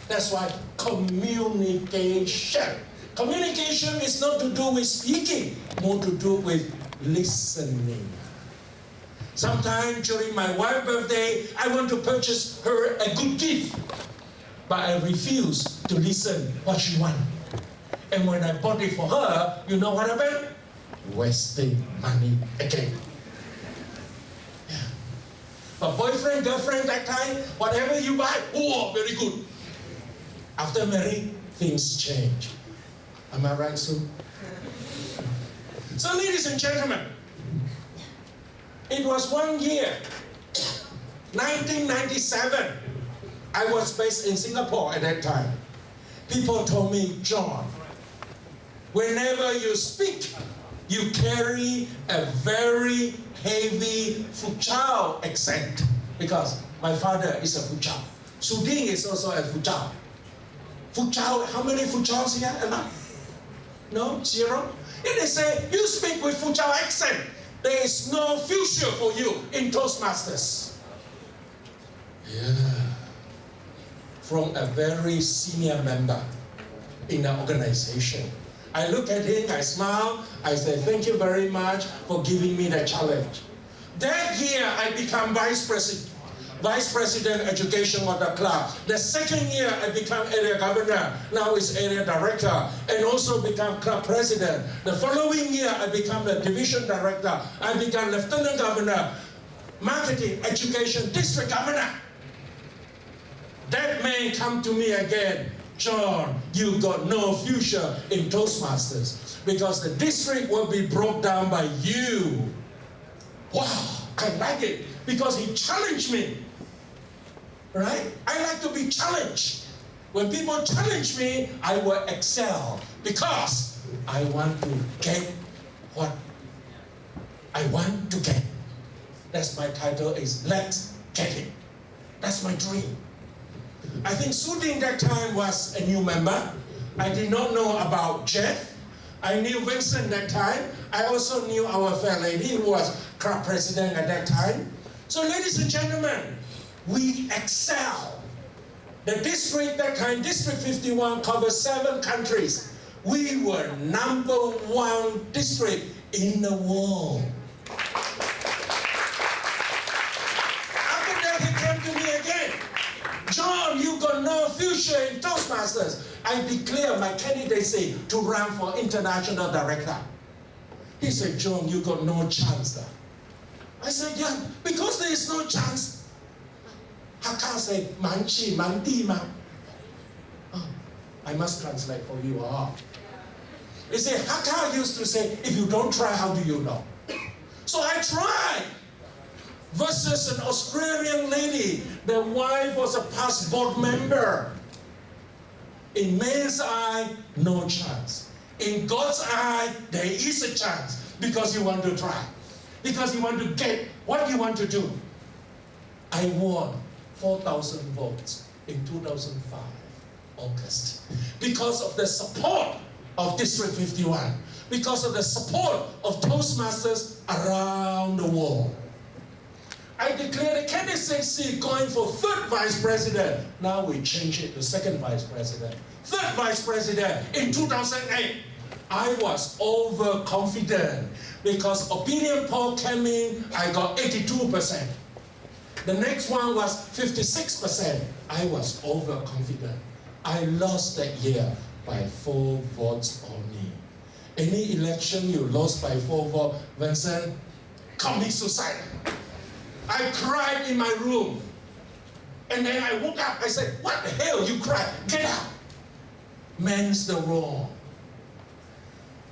That's why communication. Communication is not to do with speaking, more to do with listening. Sometimes during my wife's birthday, I want to purchase her a good gift, but I refuse to listen what she wants. And when I bought it for her, you know what happened? Wasting money again. Yeah. But boyfriend, girlfriend, that time, whatever you buy, oh, very good. After marriage, things change. Am I right, Sue? So, ladies and gentlemen, it was 1 year, 1997. I was based in Singapore at that time. People told me, John, whenever you speak, you carry a very heavy Fuzhou accent, because my father is a Fuzhou. Suding is also a Fuzhou. Fuzhou, how many Fuzhous here? Enough? No? 0? And they say, you speak with Fuzhou accent. There is no future for you in Toastmasters. Yeah. From a very senior member in the organization. I look at him, I smile, I say, thank you very much for giving me the challenge. That year, I become Vice President Education of the club. The second year, I become Area Governor. Now it's Area Director, and also become Club President. The following year, I become the Division Director. I become Lieutenant Governor, Marketing, Education, District Governor. That man come to me again. John, you got no future in Toastmasters because the district will be brought down by you. Wow, I like it because he challenged me. Right? I like to be challenged. When people challenge me, I will excel because I want to get what I want to get. That's my title is Let's Get It. That's my dream. I think Suding that time was a new member. I did not know about Jeff. I knew Vincent that time. I also knew our fair lady who was club president at that time. So ladies and gentlemen, we excel. The district that time, District 51 covers 7 countries. We were #1 district in the world. After that he came to me again. John, you got no future in Toastmasters. I declare my candidacy to run for international director. He said, John, you got no chance there. I said, yeah, because there is no chance. Hakka said, manchi, mandi ma. Oh, I must translate for you all. He said, Hakka used to say, if you don't try, how do you know? So I tried. Versus an Australian lady, the wife was a past board member. In man's eye, no chance. In God's eye, there is a chance because you want to try. Because you want to get what you want to do. I won 4,000 votes in 2005, August. Because of the support of District 51. Because of the support of Toastmasters around the world. I declared a candidacy going for 3rd Vice President. Now we change it to 2nd Vice President. 3rd Vice President in 2008. I was overconfident because opinion poll came in, I got 82%. The next one was 56%. I was overconfident. I lost that year by 4 votes only. Any election you lost by 4 votes, Vincent, commit suicide. I cried in my room. And then I woke up, I said, what the hell, you cried? Get up. Man's the wrong.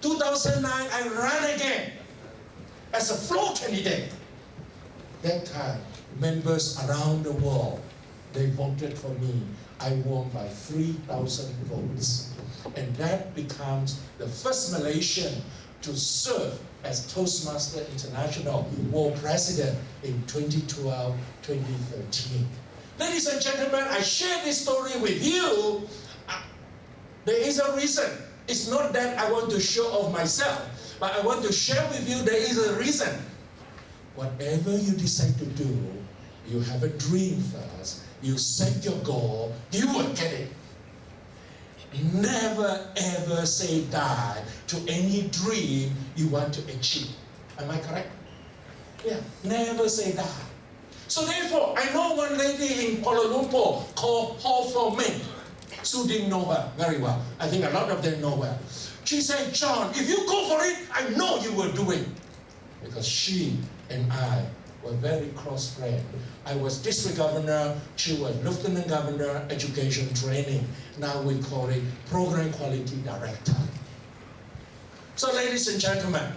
2009, I ran again as a floor candidate. That time, members around the world, they voted for me. I won by 3,000 votes. And that becomes the first Malaysian to serve as Toastmaster International World President in 2012-2013. Ladies and gentlemen, I share this story with you. There is a reason. It's not that I want to show off myself, but I want to share with you there is a reason. Whatever you decide to do, you have a dream first. you set your goal, you will get it. Never ever say die to any dream you want to achieve. Am I correct? Yeah, never say die. So therefore, I know one lady in Kuala Lumpur called Hall for Men. Sue didn't know her very well. I think a lot of them know her. She said, John, if you go for it, I know you will do it. Because she and I were very close friends. I was district governor, she was lieutenant governor, education training. Now we call it program quality director. So ladies and gentlemen,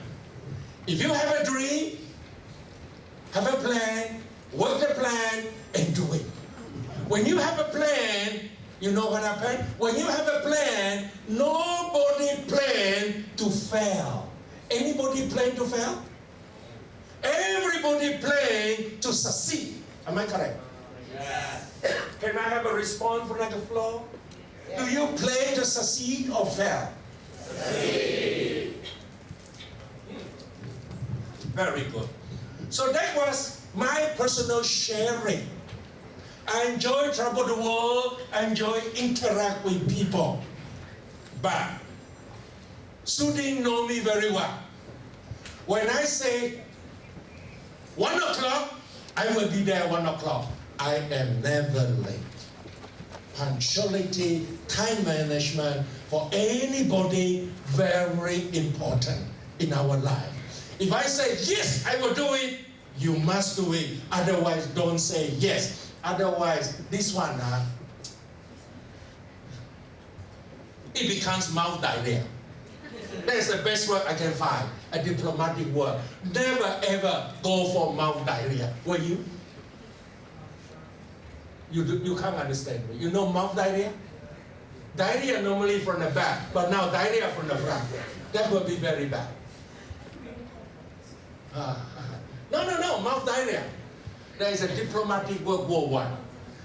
if you have a dream, have a plan, work the plan, and do it. When you have a plan, you know what happened? When you have a plan, nobody plan to fail. Anybody plan to fail? Everybody plan to succeed. Am I correct? Yes. Can I have a response from the floor? Yes. Do you plan to succeed or fail? Succeed. Very good. So that was my personal sharing. I enjoy travel the world, I enjoy interact with people. But Sue didn't know me very well. When I say 1 o'clock, I will be there 1 o'clock. I am never late. Punctuality, time management, for anybody, very important in our life. If I say, yes, I will do it, you must do it. Otherwise, don't say yes. Otherwise, this one, it becomes mouth diarrhea. That's the best word I can find, a diplomatic word. Never ever go for mouth diarrhea. Will you? You can't understand me. You know mouth diarrhea? Diarrhea normally from the back, but now diarrhea from the front. That will be very bad. No, mouth diarrhea. There is a diplomatic word worldwide.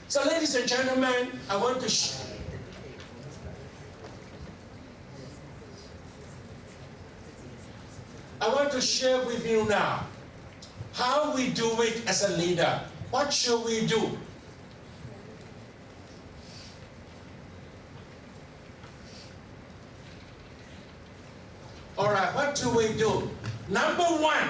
So ladies and gentlemen, I want to share with you now how we do it as a leader. What should we do? All right, what do we do? Number one,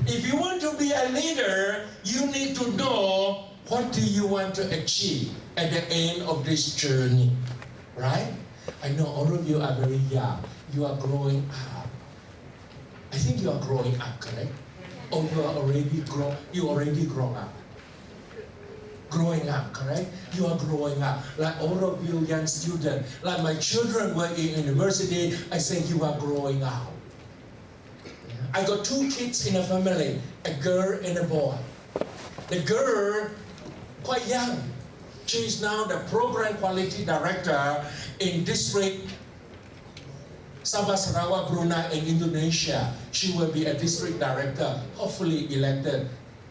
if you want to be a leader, you need to know what do you want to achieve at the end of this journey, right? I know all of you are very young. You are growing up. I think you are growing up, correct? Or you are already grown up. Growing up, correct? You are growing up. Like all of you young students, like my children were in university, I say you are growing up. I got 2 kids in a family, a girl and a boy. The girl, quite young. She is now the program quality director in district Sabah Sarawak, Brunei, and Indonesia. She will be a district director, hopefully elected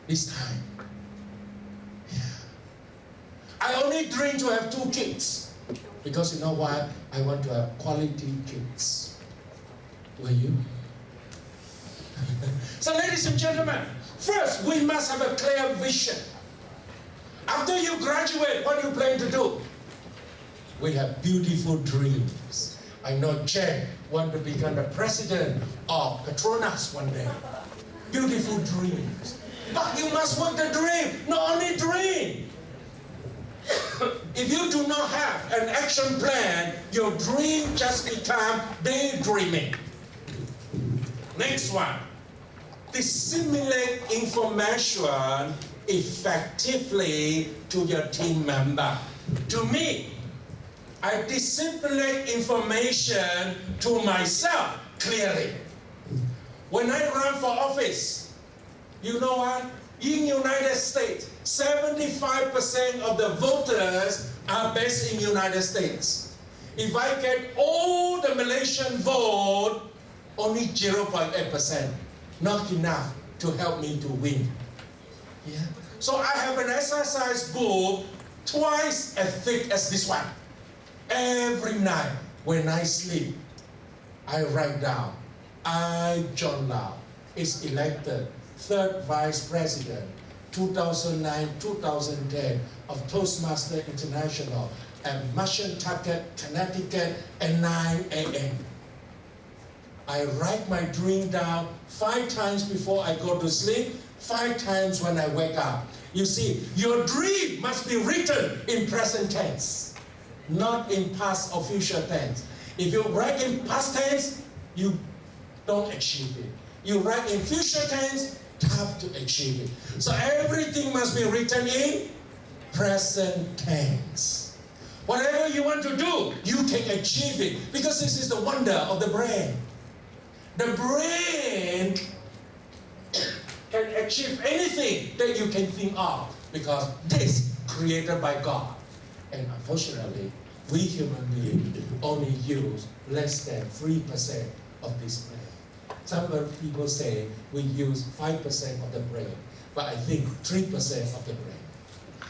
this time. Yeah. I only dream to have 2 kids because you know why? I want to have quality kids. Will you? So ladies and gentlemen, first we must have a clear vision. After you graduate, what do you plan to do? We have beautiful dreams. I know Chen wants to become the president of Petronas one day. Beautiful dreams. But you must work the dream, not only dream. If you do not have an action plan, your dream just becomes daydreaming. Next one. Disseminate information effectively to your team member. To me, I disseminate information to myself clearly. When I run for office, you know what? In United States, 75% of the voters are based in United States. If I get all the Malaysian vote, only 0.8%, not enough to help me to win. Yeah. So I have an exercise book twice as thick as this one. Every night when I sleep, I write down, I, John Lau, is elected 3rd Vice President 2009-2010 of Toastmaster International at Mission Tucket, Connecticut at 9 a.m. I write my dream down 5 times before I go to sleep, 5 times when I wake up. You see, your dream must be written in present tense, not in past or future tense. If you write in past tense, you don't achieve it. You write in future tense, have to achieve it. So everything must be written in present tense. Whatever you want to do, you can achieve it, because this is the wonder of the brain. The brain can achieve anything that you can think of, because this created by God. And unfortunately, we human beings only use less than 3% of this brain. Some people say we use 5% of the brain, but I think 3% of the brain.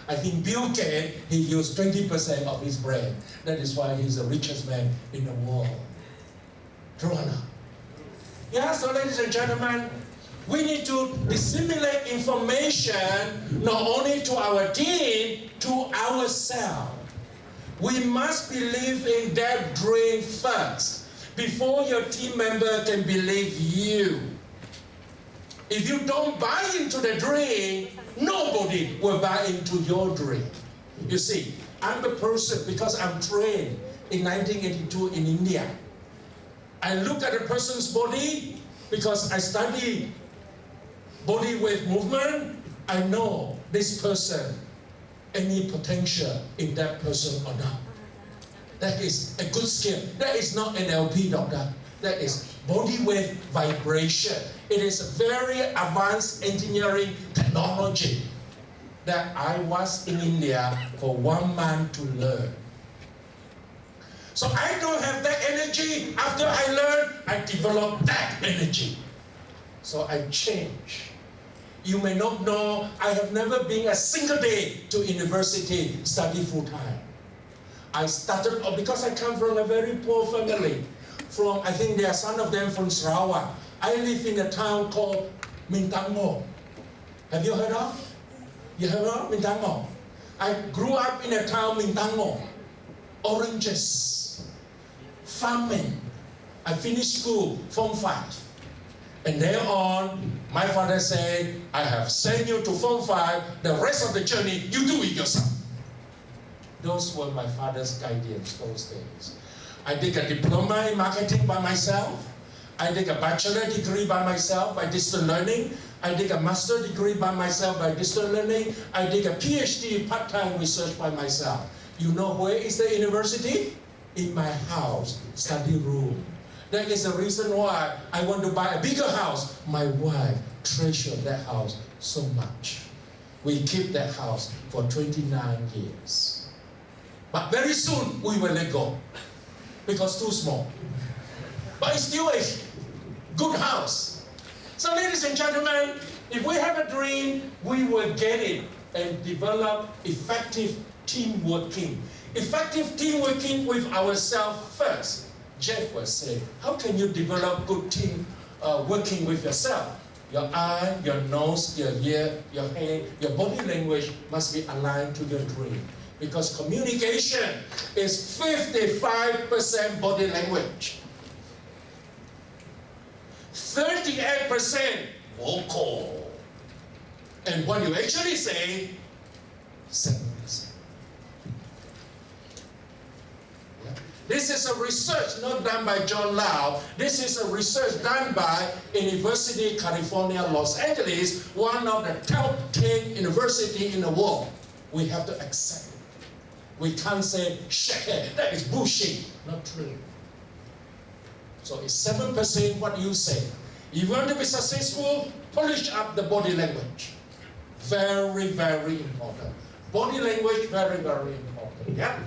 I think Bill Gates, he used 20% of his brain. That is why he's the richest man in the world. True or not? Yeah, so ladies and gentlemen, we need to disseminate information not only to our team, to ourselves. We must believe in that dream first, before your team member can believe you. If you don't buy into the dream, nobody will buy into your dream. You see, I'm the person, because I'm trained in 1982 in India. I look at a person's body, because I study body wave movement. I know this person, any potential in that person or not. That is a good skill. That is not NLP, doctor. That is body wave vibration. It is a very advanced engineering technology that I was in India for 1 month to learn. So I don't have that energy. After I learned, I developed that energy. So I change. You may not know, I have never been a single day to university study full-time. I started, because I come from a very poor family. I think there are some of them from Sarawak. I live in a town called Mintango. Have you heard of? You heard of Mintango? I grew up in a town, Mintango. Oranges, farming. I finished school, Form 5. And thereon, my father said, I have sent you to Form 5, the rest of the journey, you do it yourself. Those were my father's guidance those days. I did a diploma in marketing by myself. I did a bachelor degree by myself by distance learning. I did a master degree by myself by distance learning. I did a PhD part-time research by myself. You know where is the university? In my house, study room. That is the reason why I want to buy a bigger house. My wife treasured that house so much. We keep that house for 29 years. But very soon we will let go, because too small. But it's still a good house. So ladies and gentlemen, if we have a dream, we will get it and develop effective team working. Effective team working with ourselves first. Jeff will say, how can you develop good team working with yourself? Your eye, your nose, your ear, your head, your body language must be aligned to your dream. Because communication is 55% body language. 38% vocal. And what you actually say, 7%. This is a research not done by John Lau. This is a research done by University of California, Los Angeles, one of the top 10 universities in the world. We have to accept it. We can't say, shit, that is bullshit. Not true. So it's 7% what you say. If you want to be successful, polish up the body language. Very, very important. Body language, very, very important. Yeah?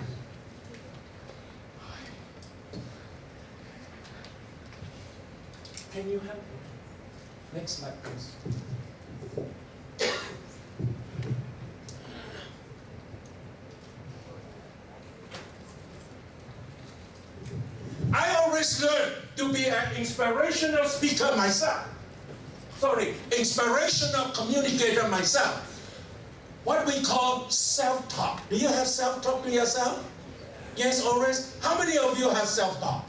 Can you help me? Next slide, please. I always learn to be an inspirational speaker myself. Inspirational communicator myself. what we call self-talk. Do you have self-talk to yourself? Yes, always. How many of you have self-talk?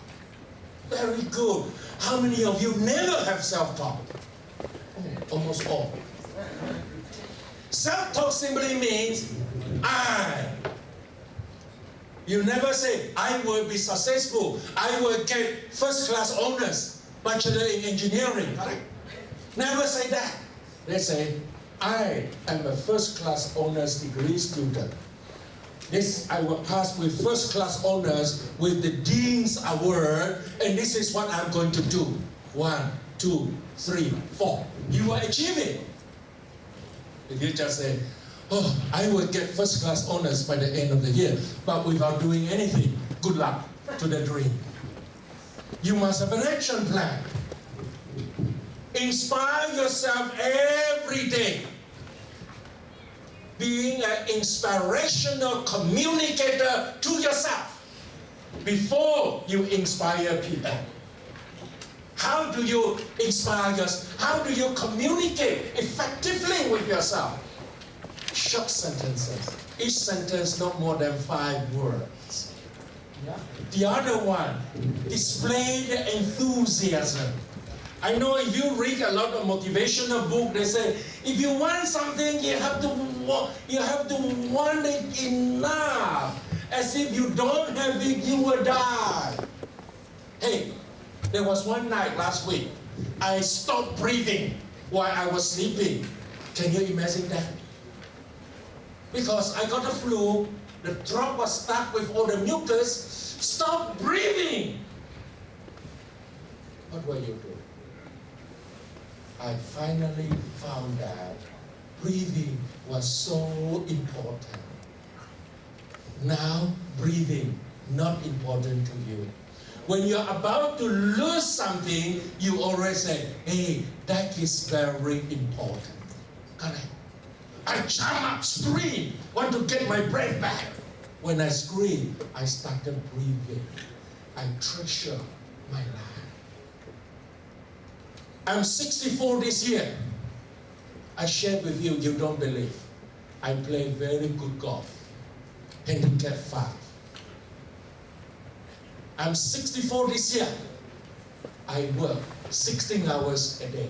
Very good. How many of you never have self-talk? Oh, almost all. Self-talk simply means I. You never say, I will be successful. I will get first-class honors, bachelor in engineering. Right? Never say that. They say, I am a first-class honors degree student. This I will pass with first-class honors with the Dean's Award, and this is what I'm going to do. 1, 2, 3, 4. You will achieve it. If you just say, oh, I will get first-class honors by the end of the year, but without doing anything, good luck to the dream. You must have an action plan. Inspire yourself every day. Being an inspirational communicator to yourself before you inspire people. How do you inspire yourself? How do you communicate effectively with yourself? Short sentences. Each sentence not more than 5 words. Yeah. The other one, display the enthusiasm. I know if you read a lot of motivational books, they say, if you want something, you have to want it enough. As if you don't have it, you will die. Hey, there was one night last week, I stopped breathing while I was sleeping. Can you imagine that? Because I got the flu, the throat was stuck with all the mucus, stop breathing. What will you do? I finally found that breathing was so important. Now, breathing, not important to you. When you're about to lose something, you always say, hey, that is very important. Correct? I jump up, scream, want to get my breath back. When I scream, I started breathing. I treasure my life. I'm 64 this year. I share with you, you don't believe. I play very good golf. Handicap 5. I'm 64 this year. I work 16 hours a day.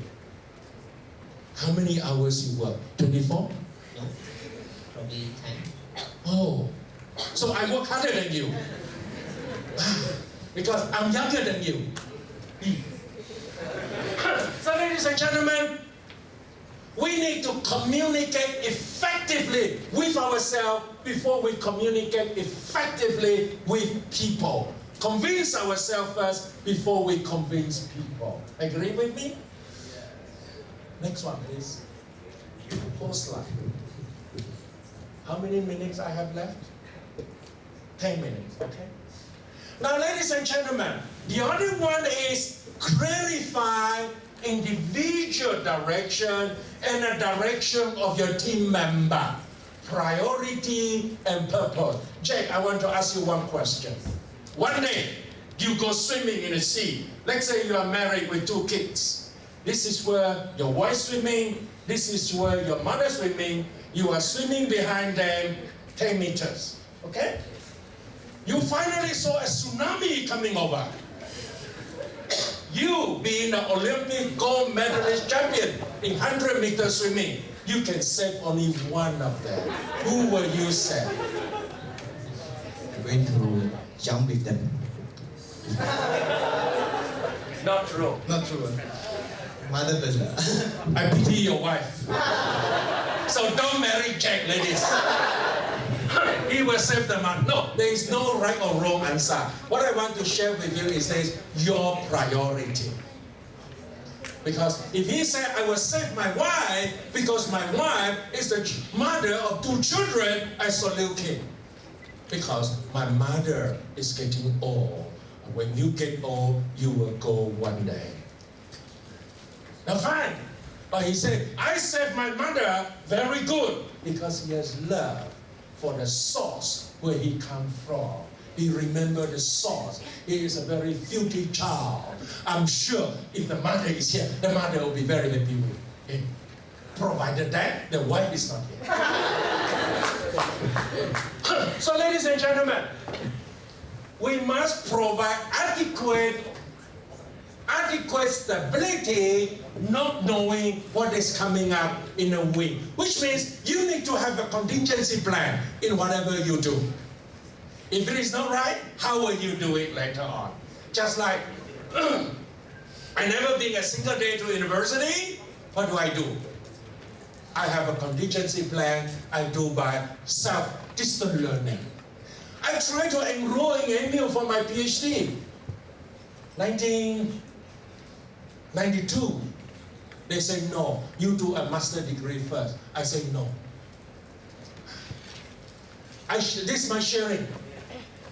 How many hours you work? 24? No, probably 10. Oh, so I work harder than you. Because I'm younger than you. So ladies and gentlemen, we need to communicate effectively with ourselves before we communicate effectively with people. Convince ourselves first before we convince people. Agree with me? Next one, please. Whole slide. How many minutes I have left? 10 minutes, okay? Now, ladies and gentlemen, the other one is clarify individual direction and the direction of your team member. Priority and purpose. Jack, I want to ask you one question. One day, you go swimming in the sea. Let's say you are married with 2 kids. This is where your wife's swimming. This is where your mother's swimming. You are swimming behind them 10 meters. Okay? You finally saw a tsunami coming over. You, being the Olympic gold medalist champion in 100 meter swimming, you can save only one of them. Who will you save? I'm going to jump with them. Not true. Not true. Mother person. I pity your wife. So don't marry Jack, ladies. He will save the man. No, there is no right or wrong answer. What I want to share with you is this, your priority. Because if he said, I will save my wife because my wife is the mother of 2 children, I salute him. Because my mother is getting old. When you get old, you will go one day. Now fine. But he said, I saved my mother, very good. Because he has love for the source where he comes from. He remembered the source. He is a very filthy child. I'm sure if the mother is here, the mother will be very happy with him. Provided that the wife is not here. So ladies and gentlemen, we must provide adequate stability, not knowing what is coming up in a week. Which means you need to have a contingency plan in whatever you do. If it is not right, how will you do it later on? Just like, I never been a single day to university, what do? I have a contingency plan I do by self-distant learning. I tried to enroll in MU for my PhD. 1992. They say, no, you do a master degree first. I say, no. This is my sharing.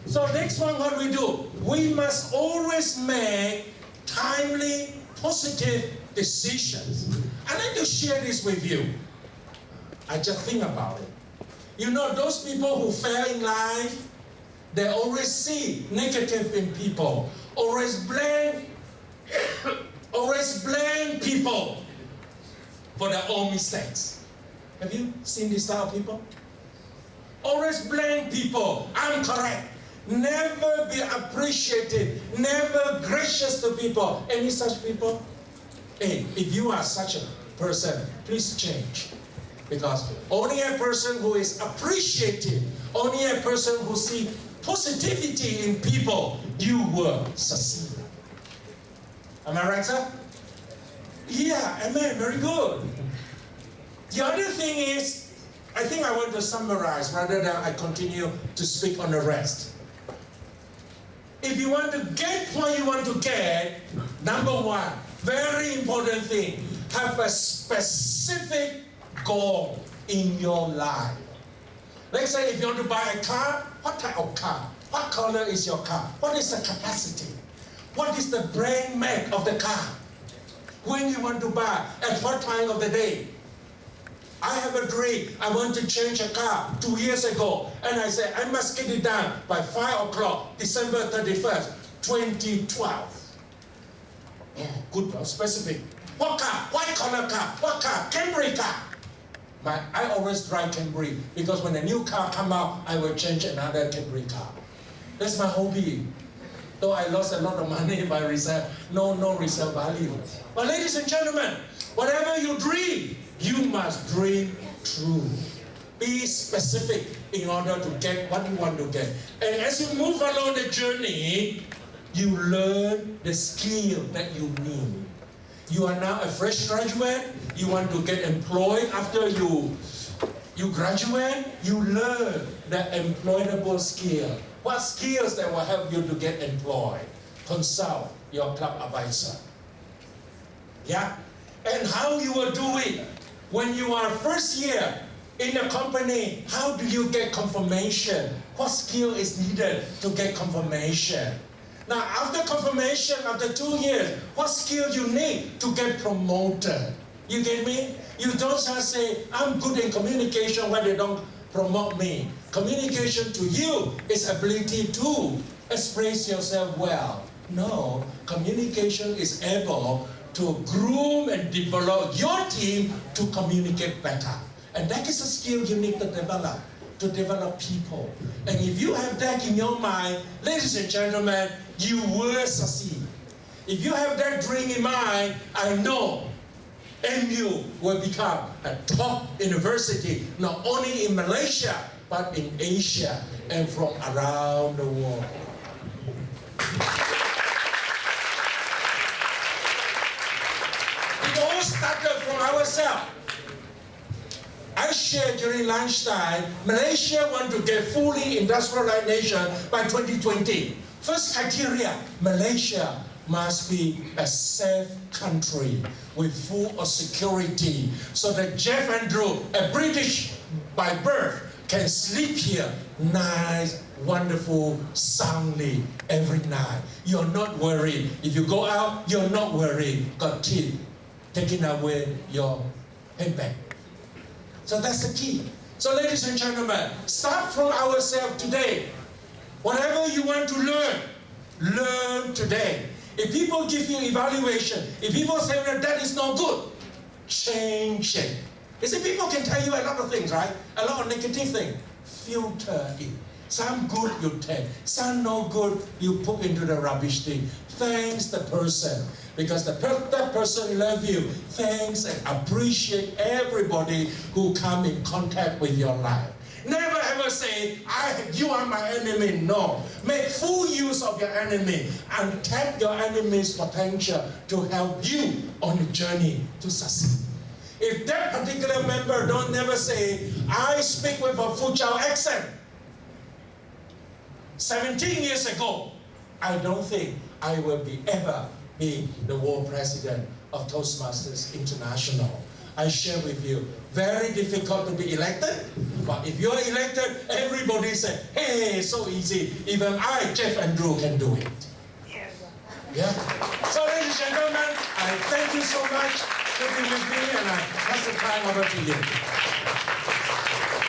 So next one, what we do? We must always make timely, positive decisions. I'd like to share this with you. I just think about it. You know, those people who fail in life, they always see negative in people, always blame people for their own mistakes. Have you seen this style of people? Always blame people. I'm correct. Never be appreciative, never gracious to people. Any such people? Hey, if you are such a person, please change. Because only a person who is appreciative, only a person who sees positivity in people, you will succeed. Am I right, sir? Yeah, amen, very good. The other thing is, I think I want to summarize rather than I continue to speak on the rest. If you want to get what you want to get, number one, very important thing, have a specific goal in your life. Let's say if you want to buy a car, what type of car? What color is your car? What is the capacity? What is the brand make of the car? When you want to buy, at what time of the day? I have a dream. I want to change a car 2 years ago. And I said, I must get it done by 5 o'clock, December 31st, 2012. Oh, good, specific. What car? White color car. What car? Camry car. I always drive Camry because when a new car come out, I will change another Camry car. That's my hobby. Though I lost a lot of money by resale, no resale value. But ladies and gentlemen, whatever you dream, you must dream true. Be specific in order to get what you want to get. And as you move along the journey, you learn the skill that you need. You are now a fresh graduate. You want to get employed after you graduate. You learn the employable skill. What skills that will help you to get employed? Consult your club advisor. Yeah? And how you will do it. When you are first year in a company, how do you get confirmation? What skill is needed to get confirmation? Now, after confirmation, after 2 years, what skill you need to get promoted? You get me? You don't just say, I'm good in communication when they don't promote me. Communication to you is ability to express yourself well. No, communication is able to groom and develop your team to communicate better. And that is a skill you need to develop people. And if you have that in your mind, ladies and gentlemen, you will succeed. If you have that dream in mind, I know MU will become a top university, not only in Malaysia, but in Asia and from around the world. It all started from ourselves. I shared during lunchtime, Malaysia want to get fully industrialized nation by 2020. First criteria, Malaysia must be a safe country with full of security so that Jeff Andrew, a British by birth, can sleep here nice, wonderful, soundly every night. You're not worried. If you go out, you're not worried. Got teeth taking away your handbag. So that's the key. So ladies and gentlemen, start from ourselves today. Whatever you want to learn today. If people give you evaluation, if people say that is not good, change it. You see, people can tell you a lot of things, right? A lot of negative things. filter it. Some good you take, some no good you put into the rubbish bin. Thanks the person, because that person love you. Thanks and appreciate everybody who come in contact with your life. Never ever say, you are my enemy. No. Make full use of your enemy and tap your enemy's potential to help you on the journey to succeed. If that particular member don't never say, I speak with a Fuzhou accent, 17 years ago, I don't think I will ever be the world president of Toastmasters International. I share with you, very difficult to be elected, but if you're elected, everybody say, hey, so easy. Even I, Jeff and Drew, can do it. Yeah. So ladies and gentlemen, I thank you so much for being with me, and I pass the time over to you.